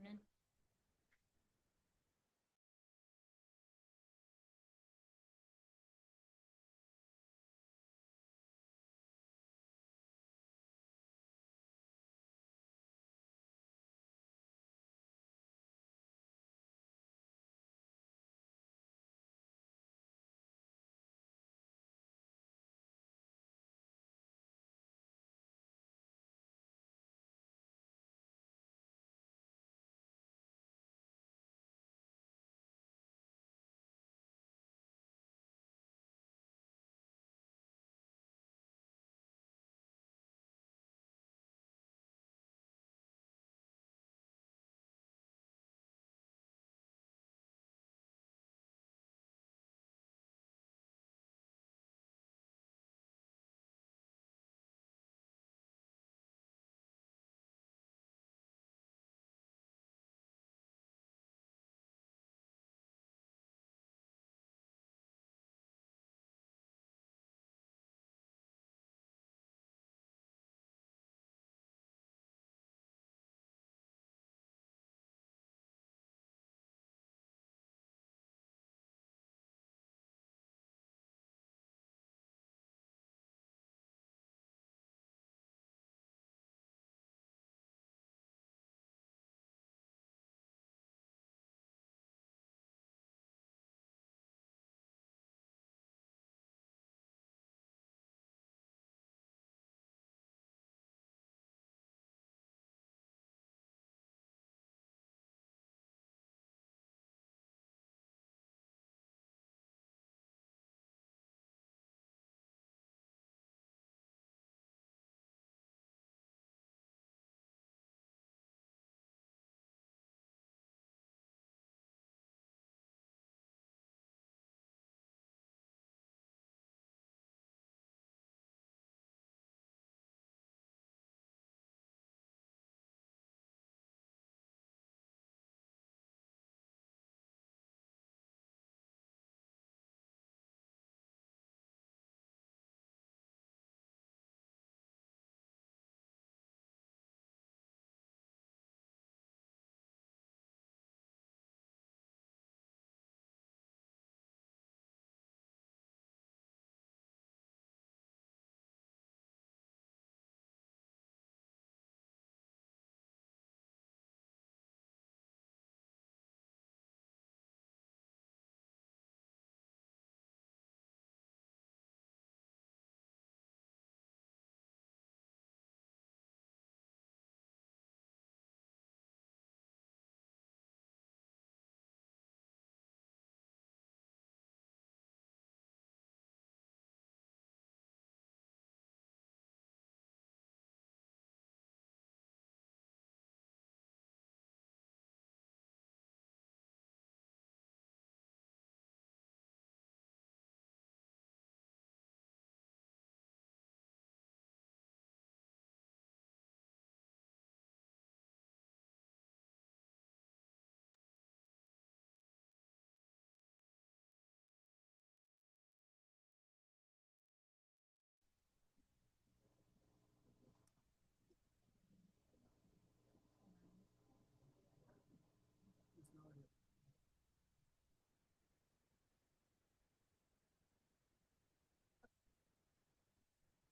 Cronin.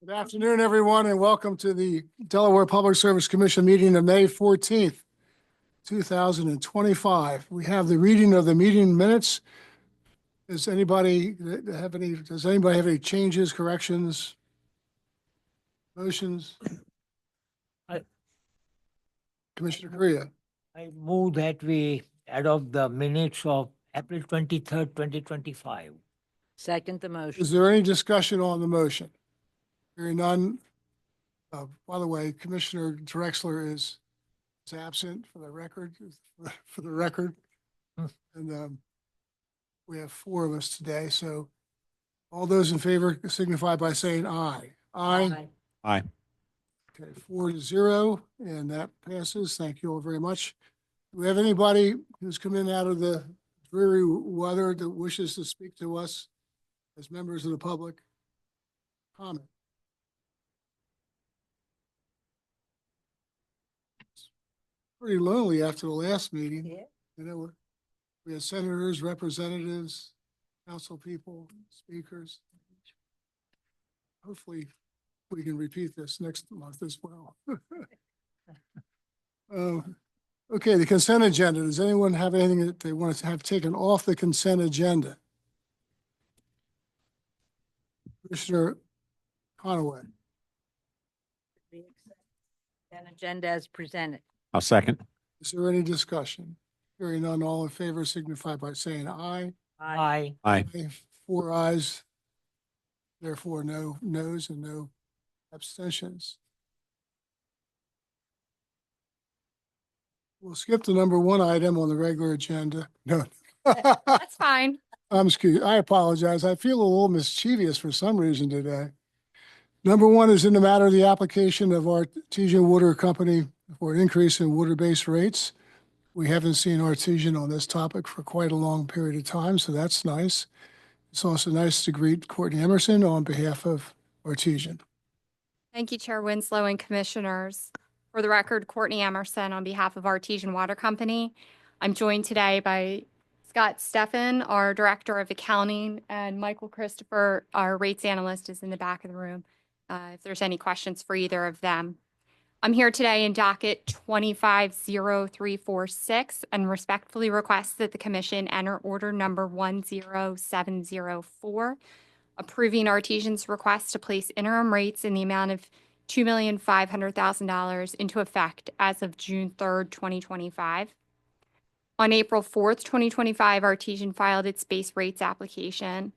Good afternoon, everyone, and welcome to the Delaware Public Service Commission meeting of May 14th, 2025. We have the reading of the meeting minutes. Does anybody have any changes, corrections, motions? Commissioner Correa. I move that we adopt the minutes of April 23rd, 2025. Second the motion. Is there any discussion on the motion? Hearing none. By the way, Commissioner Drexler is absent for the record, Hmm. And we have 4 of us today, so all those in favor signify by saying aye. Aye. Aye. Okay, 4-0, and that passes. Thank you all very much. Do we have anybody who's come in out of the dreary weather that wishes to speak to us as members of the public? Comment. pretty lonely after the last meeting. Yeah. You know, we had senators, representatives, council people, speakers. Hopefully, we can repeat this next month as well. Okay, the consent agenda. Does anyone have anything that they want to have taken off the consent agenda? Commissioner Conaway. An agenda as presented. I'll second. Is there any discussion? Hearing none, all in favor signify by saying aye. Aye. Aye. Aye. 4 ayes. Therefore, no noes and no abstentions. We'll skip to number 1 item on the regular agenda. No. That's fine. I apologize. I feel a little mischievous for some reason today. Number 1 is in the matter of the application of Artesian Water Company for an increase in water-based rates. We haven't seen Artesian on this topic for quite a long period of time, so that's nice. It's also nice to greet Courtney Emerson on behalf of Artesian. Thank you, Chair Winslow and Commissioners. For the record, Courtney Emerson on behalf of Artesian Water Company. I'm joined today by Scott Steffen, our Director of Accounting, and Michael Christopher, our rates analyst, is in the back of the room. If there's any questions for either of them. I'm here today in docket 250346 and respectfully request that the Commission enter order number 10704, approving Artesian's request to place interim rates in the amount of $2,500,000 into effect as of June 3rd, 2025. On April 4th, 2025, Artesian filed its base rates application.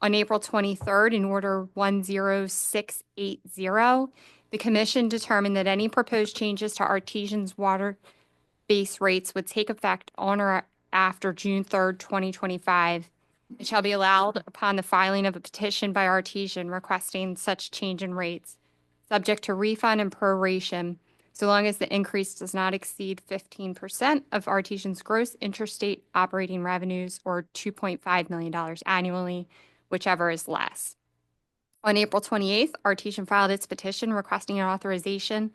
On April 23rd, in order 10680, the Commission determined that any proposed changes to Artesian's water base rates would take effect on or after June 3rd, 2025. It shall be allowed upon the filing of a petition by Artesian requesting such change in rates, subject to refund and proration, so long as the increase does not exceed 15% of Artesian's gross interstate operating revenues or $2.5 million annually, whichever is less. On April 28th, Artesian filed its petition requesting an authorization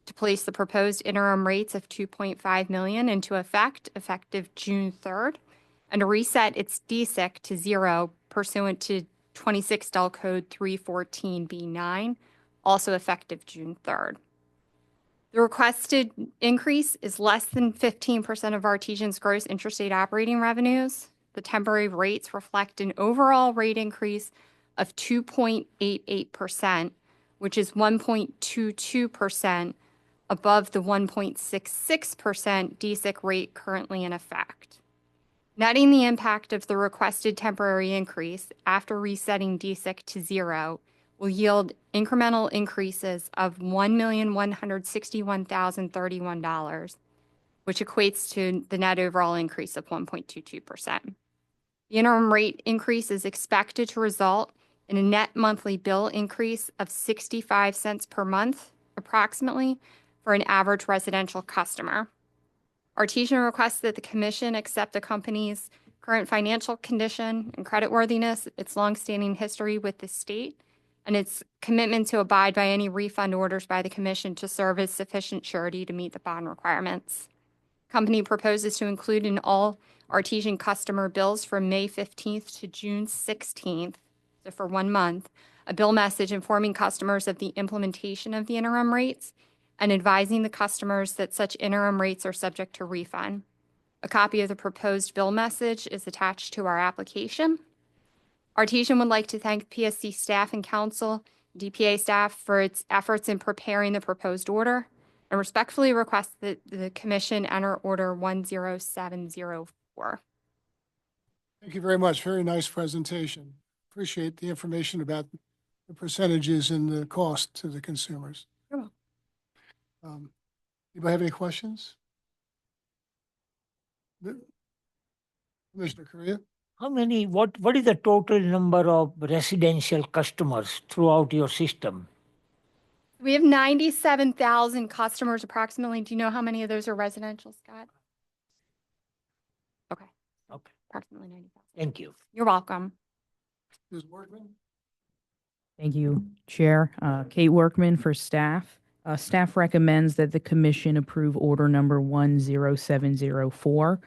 to place the proposed interim rates of $2.5 million into effect, effective June 3rd, and to reset its DSIC to 0 pursuant to 26 Del Code 314B9, also effective June 3rd. The requested increase is less than 15% of Artesian's gross interstate operating revenues. The temporary rates reflect an overall rate increase of 2.88%, which is 1.22% above the 1.66% DSIC rate currently in effect. Netting the impact of the requested temporary increase after resetting DSIC to 0 will yield incremental increases of $1,161,031, which equates to the net overall increase of 1.22%. The interim rate increase is expected to result in a net monthly bill increase of 65 cents per month, approximately, for an average residential customer. Artesian requests that the Commission accept the company's current financial condition and creditworthiness, its longstanding history with the state, and its commitment to abide by any refund orders by the Commission to serve as sufficient surety to meet the bond requirements. Company proposes to include in all Artesian customer bills from May 15th to June 16th, so for 1 month, a bill message informing customers of the implementation of the interim rates and advising the customers that such interim rates are subject to refund. A copy of the proposed bill message is attached to our application. Artesian would like to thank PSC staff and council, DPA staff for its efforts in preparing the proposed order and respectfully request that the Commission enter order 10704. Thank you very much. Very nice presentation. Appreciate the information about the percentages and the cost to the consumers. You're welcome. Anybody have any questions? Commissioner Correa? What is the total number of residential customers throughout your system? We have 97,000 customers approximately. Do you know how many of those are residential, Scott? Okay. Okay. Approximately 90,000. Thank you. You're welcome. Ms. Workman? Thank you, Chair. Kate Workman for staff. Staff recommends that the commission approve order number 10704.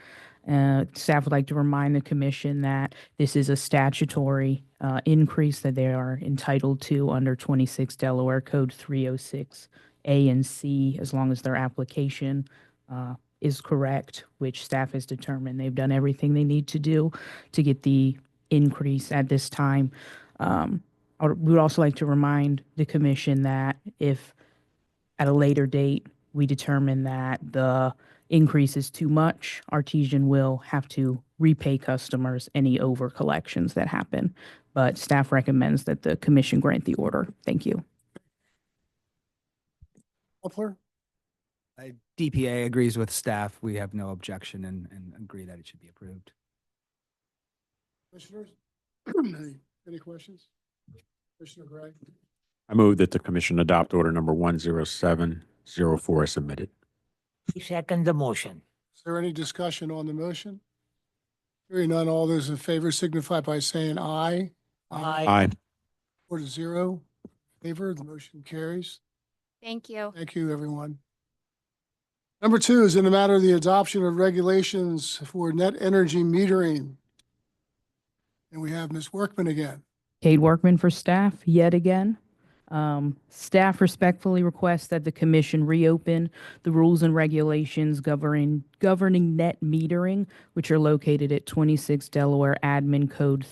Staff would like to remind the commission that this is a statutory increase that they are entitled to under 26 Delaware Code 306 A and C, as long as their application is correct, which staff has determined they've done everything they need to do to get the increase at this time. We would also like to remind the commission that if at a later date we determine that the increase is too much, Artesian will have to repay customers any over collections that happen. But staff recommends that the commission grant the order. Thank you. Knopfler? DPA agrees with staff. We have no objection and agree that it should be approved. Commissioners? Any questions? Commissioner Gray? I move that the commission adopt order number 10704 as submitted. I second the motion. Is there any discussion on the motion? Hearing none, all those in favor signify by saying aye. Aye. 4-0. Favor, the motion carries. Thank you. Thank you, everyone. Number 2 is in the matter of the adoption of regulations for net energy metering. And we have Ms. Workman again. Kate Workman for staff, yet again. Staff respectfully requests that the commission reopen the rules and regulations governing net metering, which are located at 26 Delaware Admin Code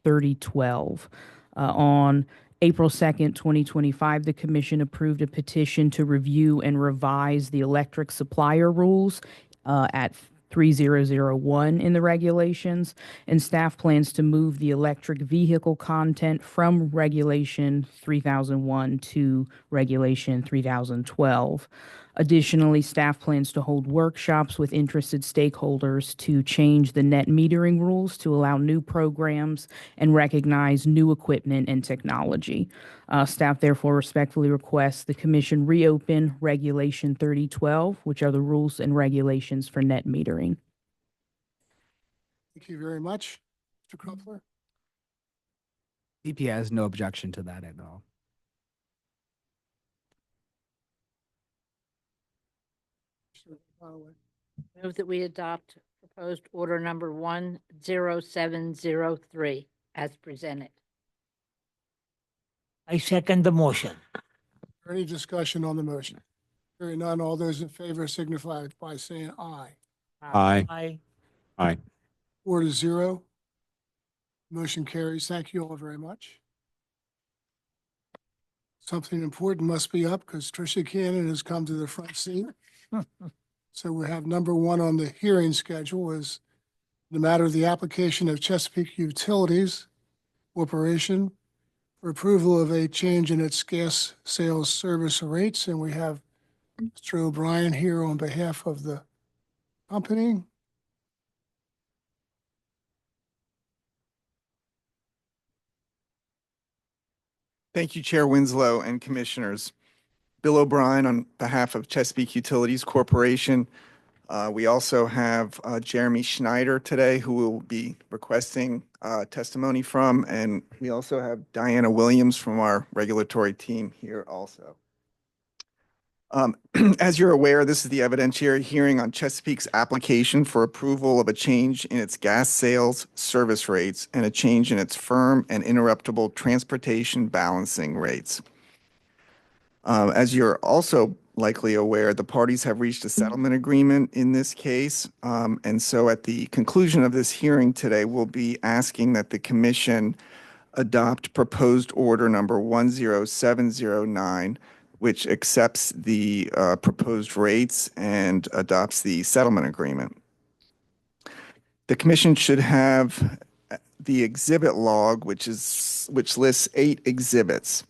3012. On April 2nd, 2025, the commission approved a petition to review and revise the electric supplier rules at 3001 in the regulations, and staff plans to move the electric vehicle content from Regulation 3001 to Regulation 3012. Additionally, staff plans to hold workshops with interested stakeholders to change the net metering rules to allow new programs and recognize new equipment and technology. Staff therefore respectfully requests the commission reopen Regulation 3012, which are the rules and regulations for net metering. Thank you very much. Mr. Knopfler? DPA has no objection to that at all. Commissioner Conway? Move that we adopt proposed order number 10703 as presented. I second the motion. Any discussion on the motion? Hearing none, all those in favor signify by saying aye. Aye. Aye. Aye. 4-0. Motion carries. Thank you all very much. Something important must be up because Tricia Cannon has come to the front seat. So we have number 1 on the hearing schedule is the matter of the application of Chesapeake Utilities Corporation for approval of a change in its gas sales service rates. And we have Mr. O'Brien here on behalf of the company. Thank you, Chair Winslow and Commissioners. Bill O'Brien on behalf of Chesapeake Utilities Corporation. We also have Jeremy Schneider today, who will be requesting testimony from, and we also have Diana Williams from our regulatory team here also. As you're aware, this is the evidentiary hearing on Chesapeake's application for approval of a change in its gas sales service rates and a change in its firm and interruptible transportation balancing rates. As you're also likely aware, the parties have reached a settlement agreement in this case. And so at the conclusion of this hearing today, we'll be asking that the commission adopt proposed order number 10709, which accepts the proposed rates and adopts the settlement agreement. The commission should have the exhibit log, which lists 8 exhibits.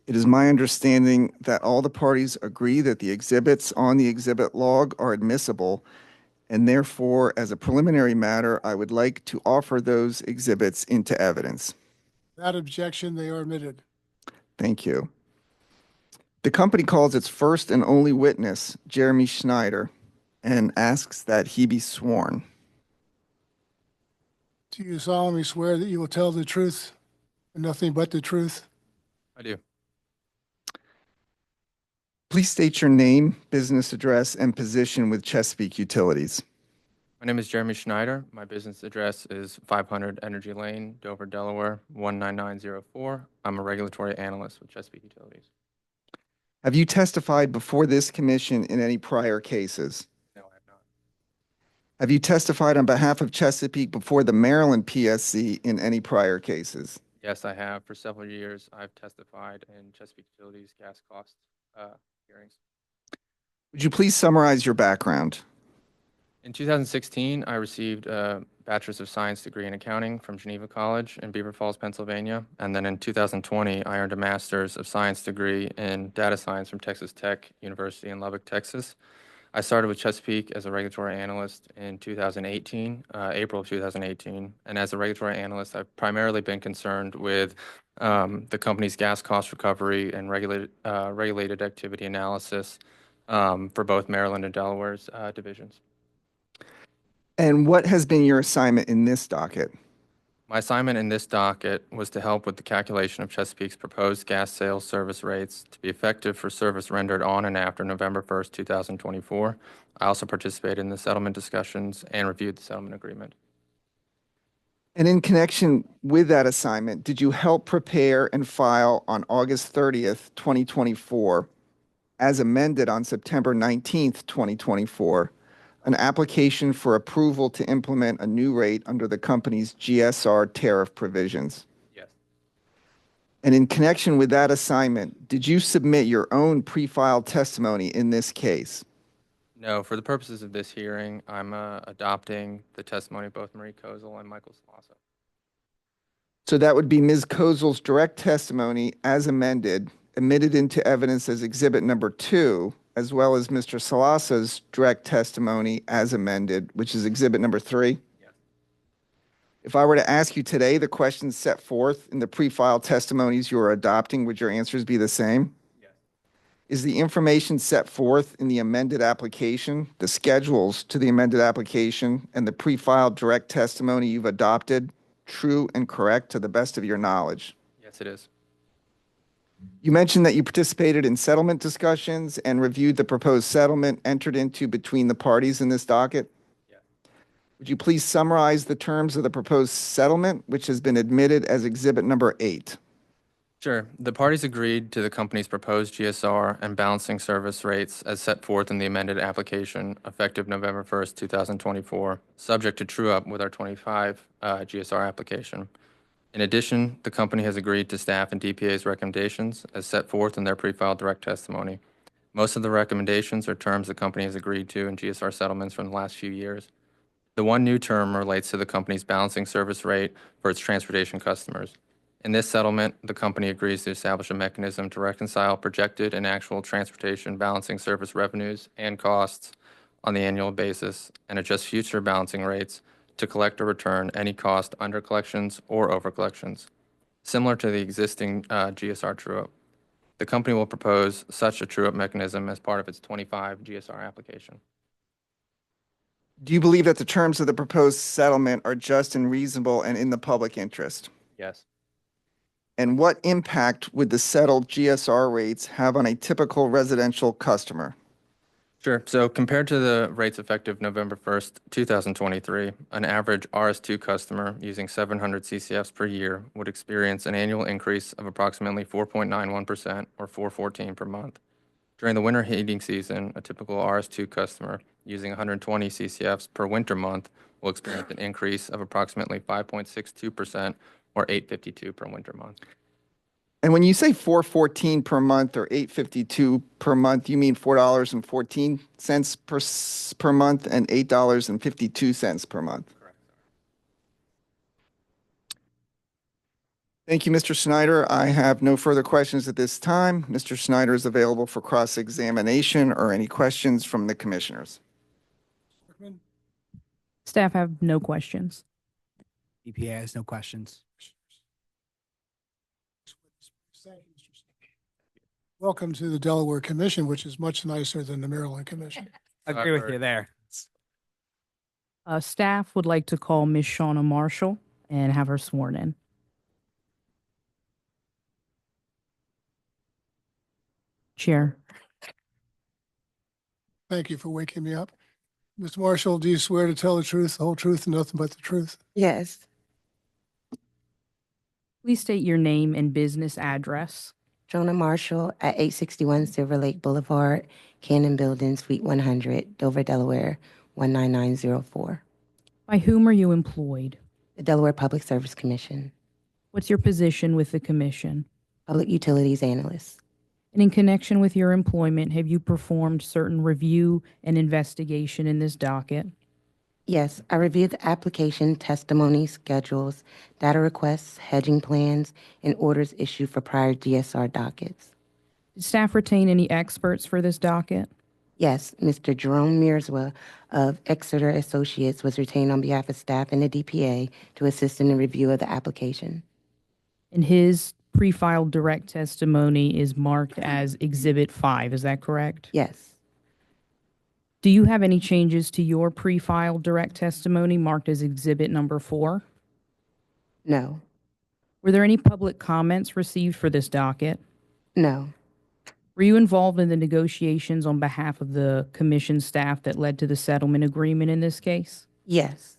It is my understanding that all the parties agree that the exhibits on the exhibit log are admissible, and therefore, as a preliminary matter, I would like to offer those exhibits into evidence. Without objection, they are admitted. Thank you. The company calls its first and only witness, Jeremy Schneider, and asks that he be sworn. Do you solemnly swear that you will tell the truth and nothing but the truth? I do. Please state your name, business address, and position with Chesapeake Utilities. My name is Jeremy Schneider. My business address is 500 Energy Lane, Dover, Delaware, 19904. I'm a regulatory analyst with Chesapeake Utilities. Have you testified before this commission in any prior cases? No, I have not. Have you testified on behalf of Chesapeake before the Maryland PSC in any prior cases? Yes, I have. For several years, I've testified in Chesapeake Utilities gas cost hearings. Would you please summarize your background? In 2016, I received a Bachelor's of Science degree in accounting from Geneva College in Beaver Falls, Pennsylvania. And then in 2020, I earned a Master's of Science degree in data science from Texas Tech University in Lubbock, Texas. I started with Chesapeake as a regulatory analyst in 2018, April of 2018. And as a regulatory analyst, I've primarily been concerned with the company's gas cost recovery and regulated activity analysis for both Maryland and Delaware's divisions. And what has been your assignment in this docket? My assignment in this docket was to help with the calculation of Chesapeake's proposed gas sales service rates to be effective for service rendered on and after November 1st, 2024. I also participated in the settlement discussions and reviewed the settlement agreement. And in connection with that assignment, did you help prepare and file on August 30th, 2024, as amended on September 19th, 2024, an application for approval to implement a new rate under the company's GSR tariff provisions? Yes. And in connection with that assignment, did you submit your own pre-filed testimony in this case? No, for the purposes of this hearing, I'm adopting the testimony of both Marie Kozel and Michael Salasa. So that would be Ms. Kozel's direct testimony as amended, admitted into evidence as Exhibit Number 2, as well as Mr. Salasa's direct testimony as amended, which is Exhibit Number 3? Yes. If I were to ask you today the questions set forth in the pre-filed testimonies you are adopting, would your answers be the same? Yes. Is the information set forth in the amended application, the schedules to the amended application, and the pre-filed direct testimony you've adopted true and correct to the best of your knowledge? Yes, it is. You mentioned that you participated in settlement discussions and reviewed the proposed settlement entered into between the parties in this docket. Yes. Would you please summarize the terms of the proposed settlement, which has been admitted as Exhibit Number 8? Sure. The parties agreed to the company's proposed GSR and balancing service rates as set forth in the amended application effective November 1st, 2024, subject to true-up with our 25 GSR application. In addition, the company has agreed to staff and DPA's recommendations as set forth in their pre-filed direct testimony. Most of the recommendations are terms the company has agreed to in GSR settlements from the last few years. The one new term relates to the company's balancing service rate for its transportation customers. In this settlement, the company agrees to establish a mechanism to reconcile projected and actual transportation balancing service revenues and costs on the annual basis and adjust future balancing rates to collect or return any cost under collections or over collections, similar to the existing GSR true-up. The company will propose such a true-up mechanism as part of its 25 GSR application. Do you believe that the terms of the proposed settlement are just and reasonable and in the public interest? Yes. And what impact would the settled GSR rates have on a typical residential customer? Sure. So compared to the rates effective November 1st, 2023, an average RS2 customer using 700 CCFs per year would experience an annual increase of approximately 4.91% or $4.14 per month. During the winter heating season, a typical RS2 customer using 120 CCFs per winter month will experience an increase of approximately 5.62% or $8.52 per winter month. And when you say $4.14 per month or $8.52 per month, you mean $4.14 per month and $8.52 per month? Correct. Thank you, Mr. Snyder. I have no further questions at this time. Mr. Snyder is available for cross-examination or any questions from the commissioners. Staff have no questions. EPA has no questions. Thank you, Mr. Snyder. Welcome to the Delaware Commission, which is much nicer than the Maryland Commission. Agree with you there. Staff would like to call Ms. Shauna Marshall and have her sworn in. Chair. Thank you for waking me up. Mr. Marshall, do you swear to tell the truth, the whole truth, and nothing but the truth? Yes. Please state your name and business address. Jonah Marshall at 861 Silver Lake Boulevard, Cannon Building, Suite 100, Dover, Delaware, 19904. By whom are you employed? The Delaware Public Service Commission, What's your position with the commission? Public Utilities Analyst. And in connection with your employment, have you performed certain review and investigation in this docket? Yes, I reviewed the application, testimony, schedules, data requests, hedging plans, and orders issued for prior GSR dockets. Did staff retain any experts for this docket? Yes, Mr. Jerome Mearswa of Exeter Associates was retained on behalf of staff and the DPA to assist in the review of the application. And his pre-filed direct testimony is marked as Exhibit 5, is that correct? Yes. Do you have any changes to your pre-filed direct testimony marked as Exhibit number 4? No. Were there any public comments received for this docket? No. Were you involved in the negotiations on behalf of the commission staff that led to the settlement agreement in this case? Yes.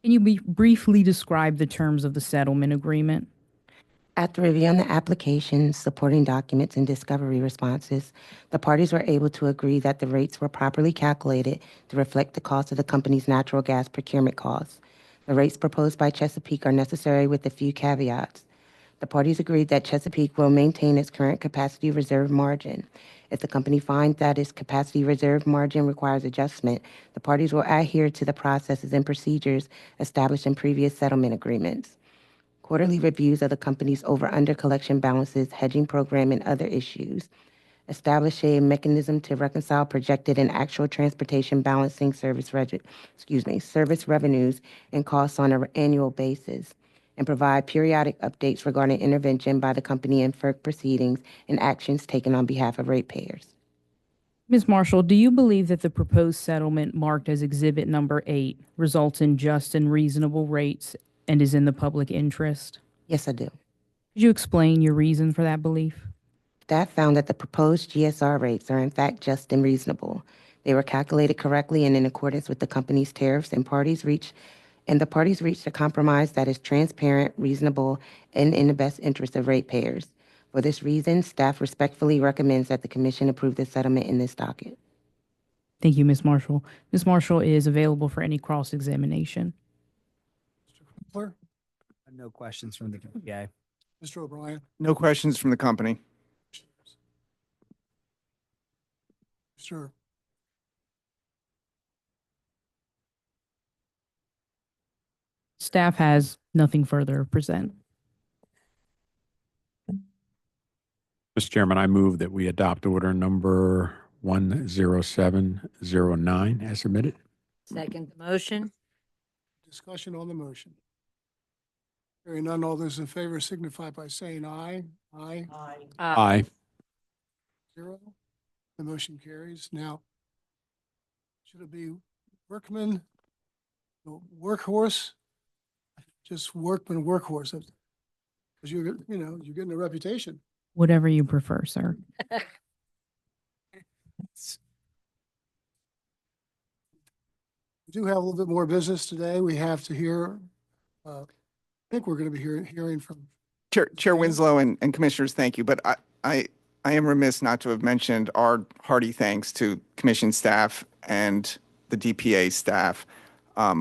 Can you briefly describe the terms of the settlement agreement? After reviewing the application, supporting documents, and discovery responses, the parties were able to agree that the rates were properly calculated to reflect the cost of the company's natural gas procurement costs. The rates proposed by Chesapeake are necessary with a few caveats. The parties agreed that Chesapeake will maintain its current capacity reserve margin. If the company finds that its capacity reserve margin requires adjustment, the parties will adhere to the processes and procedures established in previous settlement agreements. Quarterly reviews of the company's over-under collection balances, hedging program, and other issues. Establish a mechanism to reconcile projected and actual transportation balancing service revenues and costs on an annual basis, and provide periodic updates regarding intervention by the company in FERC proceedings and actions taken on behalf of ratepayers. Ms. Marshall, do you believe that the proposed settlement marked as Exhibit number 8 results in just and reasonable rates and is in the public interest? Yes, I do. Could you explain your reason for that belief? Staff found that the proposed GSR rates are in fact just and reasonable. They were calculated correctly and in accordance with the company's tariffs, and the parties reached a compromise that is transparent, reasonable, and in the best interest of ratepayers. For this reason, staff respectfully recommends that the commission approve the settlement in this docket. Thank you, Ms. Marshall. Ms. Marshall is available for any cross-examination. Mr. Clerk, No questions from the DPA. Mr. O'Brien. No questions from the company. Sure. Staff has nothing further to present. Mr. Chairman, I move that we adopt order number 10709 as submitted. Second the motion. Discussion on the motion. Hearing none, all those in favor signify by saying aye. Aye. Aye. 0. The motion carries. Now, should it be workman, workhorse? Just workman, workhorse. Because you're getting a reputation. Whatever you prefer, sir. We do have a little bit more business today. We have to hear, I think we're going to be hearing from. Chair Winslow and Commissioners, thank you. But I am remiss not to have mentioned our hearty thanks to Commission staff and the DPA staff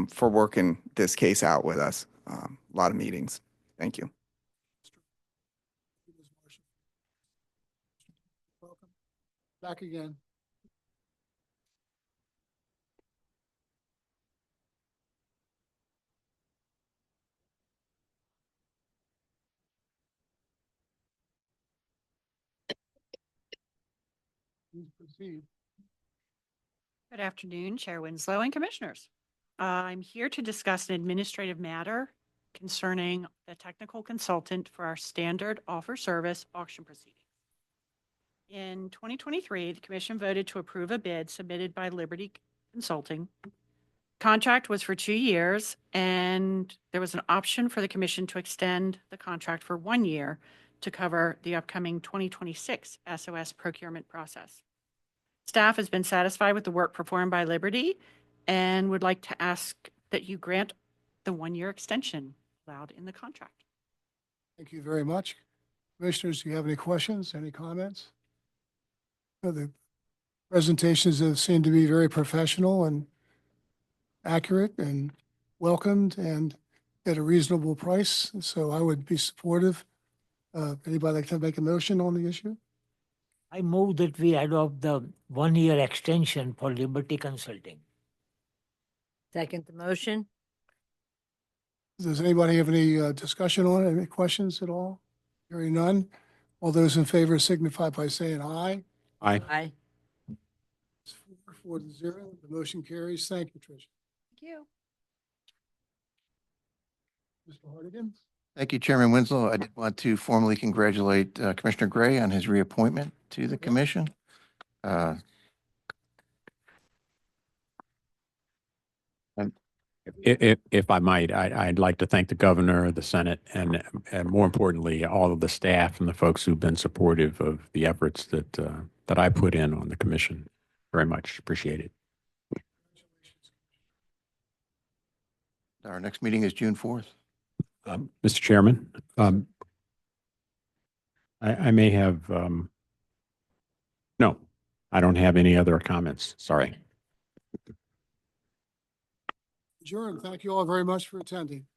for working this case out with us. A lot of meetings. Thank you. Welcome. Back again. Please proceed. Good afternoon, Chair Winslow and Commissioners. I'm here to discuss an administrative matter concerning the technical consultant for our standard offer service auction proceeding. In 2023, the Commission voted to approve a bid submitted by Liberty Consulting. Contract was for 2 years, and there was an option for the Commission to extend the contract for 1 year to cover the upcoming 2026 SOS procurement process. Staff has been satisfied with the work performed by Liberty and would like to ask that you grant the one-year extension allowed in the contract. Thank you very much. Commissioners, do you have any questions, any comments? The presentations have seemed to be very professional and accurate and welcomed and at a reasonable price. So I would be supportive. Anybody like to make a motion on the issue? I move that we adopt the 1-year extension for Liberty Consulting. Second the motion? Does anybody have any discussion on it? Any questions at all? Hearing none. All those in favor signify by saying aye. Aye. Aye. It's 4-0. The motion carries. Thank you, Tricia. Thank you. Mr. Hardigan? Thank you, Chairman Winslow. I did want to formally congratulate Commissioner Gray on his reappointment to the commission. If I might, I'd like to thank the governor, the Senate, and more importantly, all of the staff and the folks who've been supportive of the efforts that I put in on the commission. Very much appreciated. Our next meeting is June 4th. Mr. Chairman, I may have, no, I don't have any other comments. Sorry. Adjourned. Thank you all very much for attending.